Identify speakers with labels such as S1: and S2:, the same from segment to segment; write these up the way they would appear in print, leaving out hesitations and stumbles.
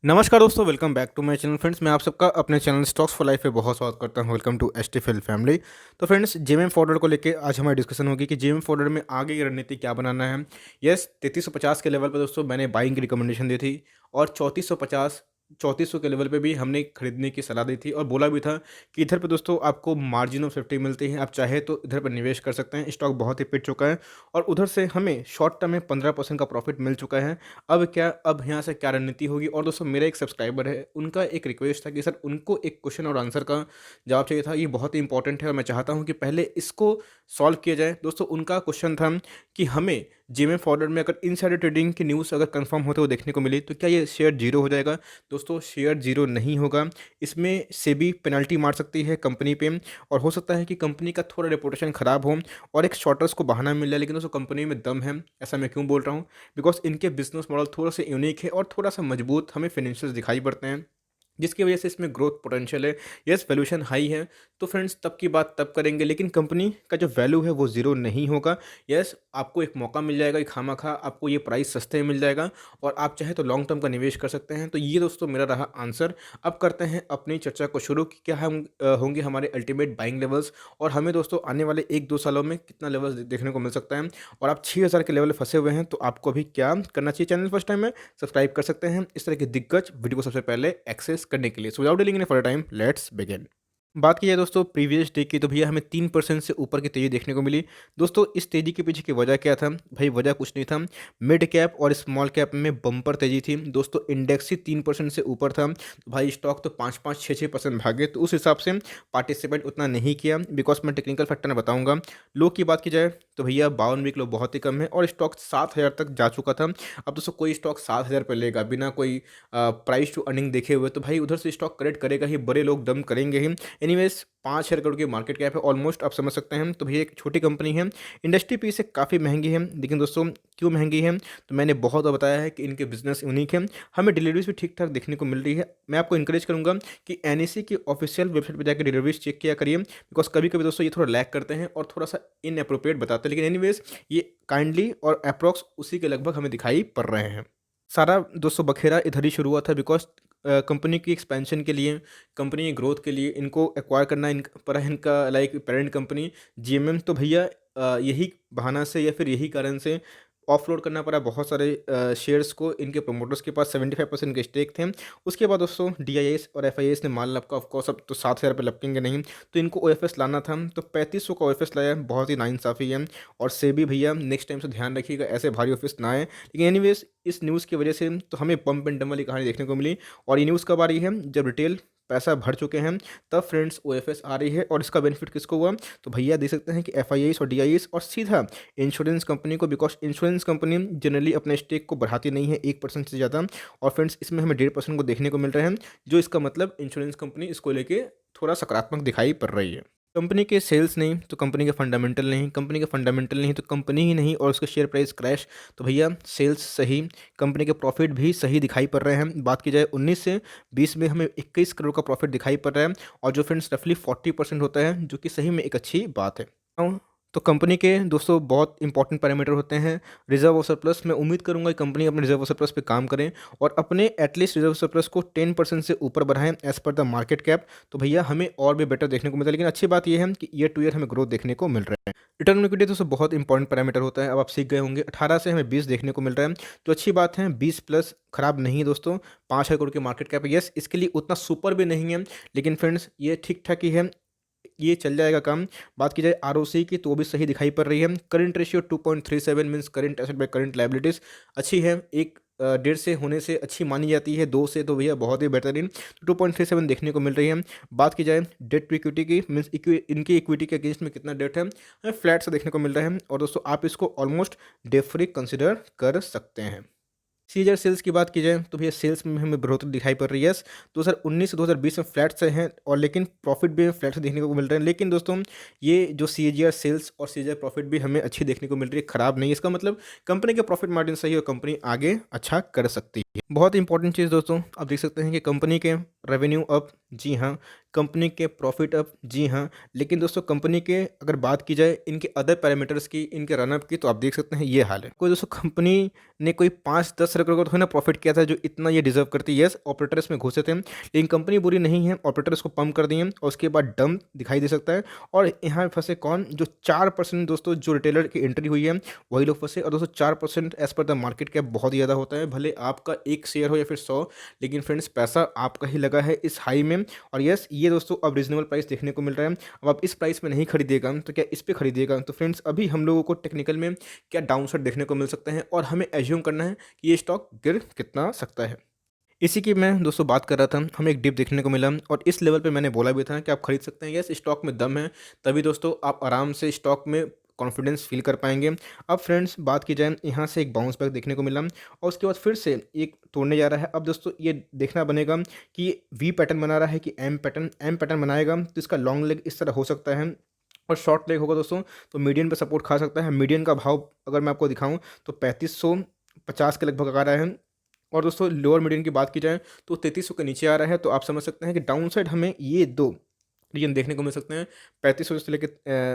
S1: नमस्कार दोस्तों, welcome back to my channel. Friends, मैं आप सबका अपने चैनल स्टॉक्स फॉर लाइफ पे बहुत स्वागत करता हूं। Welcome to STFL family. तो फ्रेंड्स, जेएमएम फॉरवर्ड को लेके आज हमारी डिस्कशन होगी कि जेएमएम फॉरवर्ड में आगे की रणनीति क्या बनाना है। यस, 3350 के लेवल पर दोस्तों मैंने बाइंग की रिकमेंडेशन दी थी और 3450 के लेवल पे भी हमने खरीदने की सलाह दी थी और बोला भी था कि इधर पे दोस्तों आपको मार्जिन ऑफ सेफ्टी मिलती है, आप चाहे तो इधर पर निवेश कर सकते हैं। स्टॉक बहुत ही पिट चुका है और उधर से हमें शॉर्ट टर्म में 15% का प्रॉफिट मिल चुका है। अब यहाँ से क्या रणनीति होगी। और दोस्तों, मेरा एक सब्सक्राइबर है, उनका एक रिक्वेस्ट था कि सर उनको एक क्वेश्चन और आंसर का जवाब चाहिए था। ये बहुत ही इंपॉर्टेंट है और मैं चाहता हूँ कि पहले इसको सॉल्व किया जाए। दोस्तों, उनका क्वेश्चन था कि हमें जेएमएम फॉरवर्ड में अगर इनसाइडर ट्रेडिंग की न्यूज़ अगर कंफर्म होते हुए देखने को मिली तो क्या ये शेयर जीरो हो जाएगा। दोस्तों, शेयर जीरो नहीं होगा। इसमें सेबी पेनल्टी मार सकती है कंपनी पे और हो सकता है कि कंपनी का थोड़ा रेपुटेशन ख़राब हो और एक शॉर्टर्स को बहाना मिल जाए। लेकिन दोस्तों, कंपनी में दम है। ऐसा मैं क्यों बोल रहा हूँ? बिकॉज इनके बिजनेस मॉडल थोड़ा सा यूनिक है और थोड़ा सा मजबूत हमें फाइनेंशियल्स दिखाई पड़ते हैं, जिसकी वजह से इसमें ग्रोथ पोटेंशियल है। यस, वैल्यूएशन हाई है। तो फ्रेंड्स, तब की बात तब करेंगे, लेकिन कंपनी का जो वैल्यू है वो ज़ीरो नहीं होगा। यस, आपको एक मौका मिल जाएगा कि खामा खा आपको ये प्राइस सस्ते में मिल जाएगा और आप चाहे तो लॉन्ग टर्म का निवेश कर सकते हैं। तो ये दोस्तों मेरा रहा आंसर। अब करते हैं अपनी चर्चा को शुरू कि क्या हम होंगे हमारे अल्टीमेट बाइंग लेवल्स और हमें दोस्तों आने वाले 1-2 सालों में कितना लेवल्स देखने को मिल सकता है। और आप 6000 के लेवल में फंसे हुए हैं तो आपको अभी क्या करना चाहिए। चैनल फर्स्ट टाइम है, सब्सक्राइब कर सकते हैं इस तरह की दिग्गज वीडियो को सबसे पहले एक्सेस करने के लिए। So without delaying any further time, let's begin. बात की जाए दोस्तों प्रीवियस डे की, तो भैया हमें 3% से ऊपर की तेज़ी देखने को मिली। दोस्तों, इस तेज़ी के पीछे की वजह क्या था? भाई वजह कुछ नहीं था, मिड कैप और स्मॉल कैप में बम्पर तेज़ी थी। दोस्तों, इंडेक्स ही 3% से ऊपर था, तो भाई स्टॉक तो 5-5, 6-6% भागे। तो उस हिसाब से पार्टिसिपेट उतना नहीं किया। बिकॉज मैं टेक्निकल फैक्टर में बताऊंगा। लो की बात की जाए तो भैया 52 वीक लो बहुत ही कम है और स्टॉक 7000 तक जा चुका था। अब दोस्तों, कोई स्टॉक 7000 पर लेगा बिना कोई प्राइस टू अर्निंग देखे हुए, तो भाई उधर से स्टॉक करेक्ट करेगा ही, बड़े लोग दम करेंगे ही। एनीवेज, 5,000 करोड़ की मार्केट कैप है ऑलमोस्ट, आप समझ सकते हैं। तो भैया एक छोटी कंपनी है, इंडस्ट्री पी से काफ़ी महंगी है। लेकिन दोस्तों, क्यों महंगी है? तो मैंने बहुत बार बताया है कि इनके बिजनेस यूनिक है, हमें डिलीवरीज भी ठीक ठाक देखने को मिल रही है। मैं आपको इंकरेज करूंगा कि एनईसी की ऑफिशियल वेबसाइट पर जाकर डिलीवरीज चेक किया करिए। बिकॉज कभी कभी दोस्तों ये थोड़ा लैग करते हैं और थोड़ा सा इनअप्रोप्रिएट बताते हैं। लेकिन एनीवेज, ये काइंडली और अप्रॉक्स उसी के लगभग हमें दिखाई पड़ रहे हैं। सारा दोस्तों बखेरा इधर ही शुरू हुआ था। बिकॉज कंपनी की एक्सपेंशन के लिए, कंपनी की ग्रोथ के लिए इनको एक्वायर करना इन पर है इनका लाइक पेरेंट कंपनी जीएमएम। तो भैया यही बहाना से या फिर यही कारण से ऑफलोड करना पड़ा बहुत सारे शेयर्स को। इनके प्रोमोटर्स के पास 75% के स्टेक थे। उसके बाद दोस्तों डीआईएस और एफआईएस ने माल लपका। ऑफकोर्स अब तो 7000 पे लपकेंगे नहीं, तो इनको ओएफएस लाना था। तो 3500 का ओएफएस लाया, बहुत ही नाइंसाफ़ी है। और सेबी भैया नेक्स्ट टाइम से ध्यान रखिएगा, ऐसे भारी ऑफिस ना आए। लेकिन एनीवेज, इस न्यूज़ की वजह से तो हमें पंप एंड डम वाली कहानी देखने को मिली। और ये न्यूज़ कब आ रही है? जब रिटेल पैसा भर चुके हैं तब फ्रेंड्स ओएफएस आ रही है। और इसका बेनिफिट किसको हुआ? तो भैया देख सकते हैं कि एफआईआईस और डीआईएस और सीधा इंश्योरेंस कंपनी को। बिकॉज इंश्योरेंस कंपनी जनरली अपने स्टेक को बढ़ाती नहीं है 1% से ज़्यादा। और फ्रेंड्स, इसमें हमें 1.5% को देखने को मिल रहे हैं, जो इसका मतलब इंश्योरेंस कंपनी इसको लेके थोड़ा सकारात्मक दिखाई पड़ रही है। कंपनी के सेल्स नहीं तो कंपनी के फंडामेंटल नहीं, कंपनी के फंडामेंटल नहीं तो कंपनी ही नहीं और उसका शेयर प्राइस क्रैश। तो भैया सेल्स सही, कंपनी के प्रॉफिट भी सही दिखाई पड़ रहे हैं। बात की जाए 19 से 20 में हमें 21 करोड़ का प्रॉफिट दिखाई पड़ रहा है और जो फ्रेंड्स रफली 40% होता है, जो कि सही में एक अच्छी बात है। तो कंपनी के दोस्तों बहुत इंपॉर्टेंट पैरामीटर होते हैं रिजर्व और सरप्लस। मैं उम्मीद करूंगा कि कंपनी अपने रिजर्व और सरप्लस पे काम करें और अपने एटलीस्ट रिजर्व सरप्लस को 10% से ऊपर बढ़ाएं as per the market cap. तो भैया हमें और भी बेटर देखने को मिलता है। लेकिन अच्छी बात यह है कि ईयर टू ईयर हमें ग्रोथ देखने को मिल रहा है। रिटर्न ऑन इक्विटी दोस्तों बहुत इंपॉर्टेंट पैरामीटर होता है। अब आप सीख गए होंगे, 18 से हमें 20 देखने को मिल रहा है, तो अच्छी बात है। 20 प्लस खराब नहीं है दोस्तों। 5,000 करोड़ की मार्केट कैप, यस इसके लिए उतना सुपर भी नहीं है, लेकिन फ्रेंड्स ये ठीक ठाक ही है, ये चल जाएगा काम। बात की जाए आरओसी की तो वो भी सही दिखाई पड़ रही है। Current ratio 2.37 means current asset by current liabilities अच्छी है। एक 1.5 से होने से अच्छी मानी जाती है, 2 से तो भैया बहुत ही बेहतरीन। 2.37 देखने को मिल रही है। बात की जाए डेट टू इक्विटी की, मीन्स इनकी इक्विटी के अगेंस्ट में कितना डेट है, हमें फ्लैट से देखने को मिल रहा है। और दोस्तों आप इसको ऑलमोस्ट डेट फ्री कंसिडर कर सकते हैं। सीजर सेल्स की बात की जाए तो भैया सेल्स में हमें बढ़ोतरी दिखाई पड़ रही है। 2019 से 2020 में फ्लैट से हैं और लेकिन प्रॉफिट भी फ्लैट से देखने को मिल रहे हैं। लेकिन दोस्तों ये जो सीजीआर सेल्स और सीजीआर प्रॉफिट भी हमें अच्छी देखने को मिल रही है, खराब नहीं। इसका मतलब कंपनी के प्रॉफिट मार्जिन सही और कंपनी आगे अच्छा कर सकती है। बहुत इंपॉर्टेंट चीज़ दोस्तों, आप देख सकते हैं कि कंपनी के रेवेन्यू अप, जी हाँ, कंपनी के प्रॉफिट अप, जी हाँ। लेकिन दोस्तों कंपनी के अगर बात की जाए इनके अदर पैरामीटर्स की, इनके रनअप की, तो आप देख सकते हैं ये हाल है। कोई दोस्तों कंपनी ने कोई 5-10 करोड़ का तो है ना प्रॉफिट किया था जो इतना ये डिजर्व करती है। यस, ऑपरेटर इसमें घुसे थे, लेकिन कंपनी बुरी नहीं है, ऑपरेटर इसको पंप कर दिए और उसके बाद डंप दिखाई दे सकता है। और यहाँ फंसे कौन? जो 4% दोस्तों जो रिटेलर की एंट्री हुई है वही लोग फंसे। और दोस्तों 4% as per the market cap बहुत ज़्यादा होता है, भले आपका एक शेयर हो या फिर 100, लेकिन फ्रेंड्स पैसा आपका ही लगा है इस हाई में। और यस, ये दोस्तों अब रीजनेबल प्राइस देखने को मिल रहा है। अब आप इस प्राइस में नहीं खरीदिएगा तो क्या इस पे खरीदिएगा? तो फ्रेंड्स अभी हम लोगों को टेक्निकल में क्या डाउनसाइड देखने को मिल सकते हैं और हमें एज्यूम करना है कि ये स्टॉक गिर कितना सकता है। इसी की मैं दोस्तों बात कर रहा था, हमें एक डिप देखने को मिला और इस लेवल पे मैंने बोला भी था कि आप खरीद सकते हैं। यस, स्टॉक में दम है, तभी दोस्तों आप आराम से स्टॉक में कॉन्फिडेंस फील कर पाएंगे। अब फ्रेंड्स बात की जाए, यहाँ से एक बाउंस बैक देखने को मिला और उसके बाद फिर से एक तोड़ने जा रहा है। अब दोस्तों ये देखना बनेगा कि वी पैटर्न बना रहा है कि एम पैटर्न बनाएगा तो इसका लॉन्ग लेग इस तरह हो सकता है और शॉर्ट लेग होगा दोस्तों तो मीडियन पे सपोर्ट खा सकता है। मीडियन का भाव अगर मैं आपको दिखाऊं तो 3550 के लगभग आ रहा है। और दोस्तों लोअर मीडियन की बात की जाए तो 3300 के नीचे आ रहा है, तो आप समझ सकते हैं कि डाउन साइड हमें ये दो रीजन देखने को मिल सकते हैं। 3500 से लेकर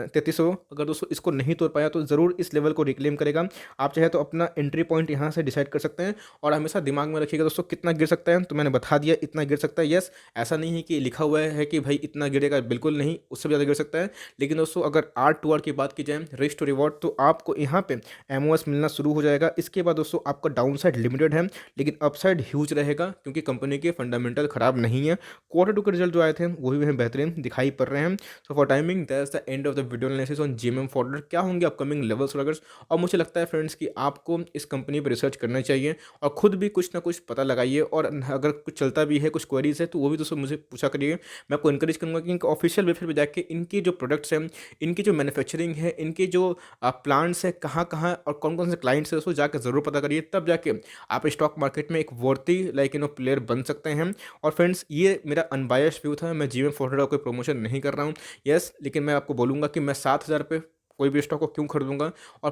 S1: 3300, अगर दोस्तों इसको नहीं तोड़ पाया तो ज़रूर इस लेवल को रिक्लेम करेगा। आप चाहे तो अपना एंट्री पॉइंट यहाँ से डिसाइड कर सकते हैं और हमेशा दिमाग में रखिएगा दोस्तों कितना गिर सकता है। तो मैंने बता दिया इतना गिर सकता है। यस, ऐसा नहीं है कि लिखा हुआ है कि भाई इतना गिरेगा, बिल्कुल नहीं, उससे भी ज़्यादा गिर सकता है। लेकिन दोस्तों अगर R2R की बात की जाए, रिस्क टू रिवॉर्ड, तो आपको यहाँ पे एमओएस मिलना शुरू हो जाएगा। इसके बाद दोस्तों आपका डाउन साइड लिमिटेड है लेकिन अपसाइड ह्यूज रहेगा क्योंकि कंपनी के फंडामेंटल खराब नहीं है। Q2 के रिजल्ट जो आए थे वो भी हमें बेहतरीन दिखाई पड़ रहे हैं। सो for timing that's the end of the video analysis on GMM forward. क्या होंगे अपकमिंग लेवल्स वगैरह, और मुझे लगता है फ्रेंड्स कि आपको इस कंपनी पर रिसर्च करना चाहिए और खुद भी कुछ ना कुछ पता लगाइए। और अगर कुछ चलता भी है, कुछ क्वेरीज है, तो वो भी दोस्तों मुझे पूछा करिए। मैं आपको इनकरेज करूँगा कि इनके ऑफिशियल वेबसाइट पर जाके इनकी जो प्रोडक्ट्स हैं, इनकी जो मैन्युफैक्चरिंग है, इनके जो प्लांट्स है, कहाँ कहाँ और कौन कौन से क्लाइंट्स है, दोस्तों जाकर ज़रूर पता करिए। तब जाके आप स्टॉक मार्केट में एक वर्ती प्लेयर बन सकते हैं। और फ्रेंड्स ये मेरा अनबायस्ड व्यू था, मैं जीएमएम फॉरवर्ड का कोई प्रमोशन नहीं कर रहा हूँ। यस, लेकिन मैं आपको बोलूँगा कि मैं 7,000 पे कोई भी स्टॉक को क्यों खरीदूँगा और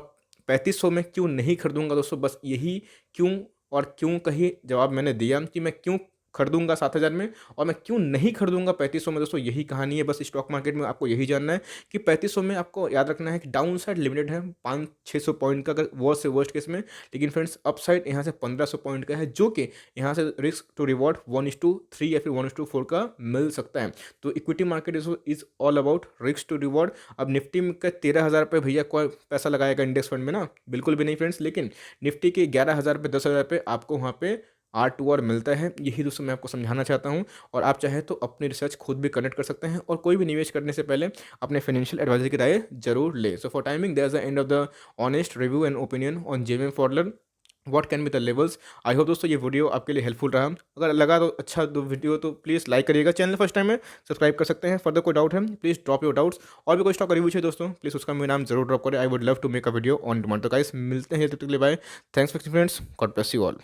S1: 3500 में क्यों नहीं खरीदूँगा दोस्तों। बस यही क्यों और क्यों का ही जवाब मैंने दिया कि मैं क्यों खरीदूँगा 7,000 में और मैं क्यों नहीं खरीदूँगा 3500 में। दोस्तों यही कहानी है, बस स्टॉक मार्केट में आपको यही जानना है कि 3500 में आपको याद रखना है कि डाउन साइड लिमिटेड है 500-600 पॉइंट का अगर वर्स्ट से वर्स्ट केस में, लेकिन फ्रेंड्स अप साइड यहाँ से 1500 पॉइंट का है जो कि यहाँ से रिस्क टू रिवॉर्ड 1:3 या फिर 1:4 का मिल सकता है। तो equity market is all about risk to reward. अब निफ्टी में का 13,000 पे भैया कोई पैसा लगाएगा इंडेक्स फंड में ना, बिल्कुल भी नहीं फ्रेंड्स। लेकिन निफ्टी के 11,000 पे 10,000 पे आपको वहाँ पे R2R मिलता है। यही दोस्तों मैं आपको समझाना चाहता हूँ और आप चाहे तो अपनी रिसर्च खुद भी कनेक्ट कर सकते हैं और कोई भी निवेश करने से पहले अपने फाइनेंशियल एडवाइजर की राय जरूर ले। So for timing there is the end of the honest review and opinion on JMM forward what can be the levels. I hope दोस्तों ये वीडियो आपके लिए हेल्पफुल रहा। अगर लगा तो अच्छा दो वीडियो तो प्लीज़ लाइक करिएगा। चैनल फर्स्ट टाइम है सब्सक्राइब कर सकते हैं। फर्दर कोई डाउट है प्लीज़ ड्रॉप योर डाउट्स। और भी कोई स्टॉक रिव्यू है दोस्तों प्लीज़ उसका मेरा नाम जरूर ड्रॉप करें। I would love to make a video on demand. तो गाइस मिलते हैं, तब तक के लिए bye. Thanks for friends, God bless you all.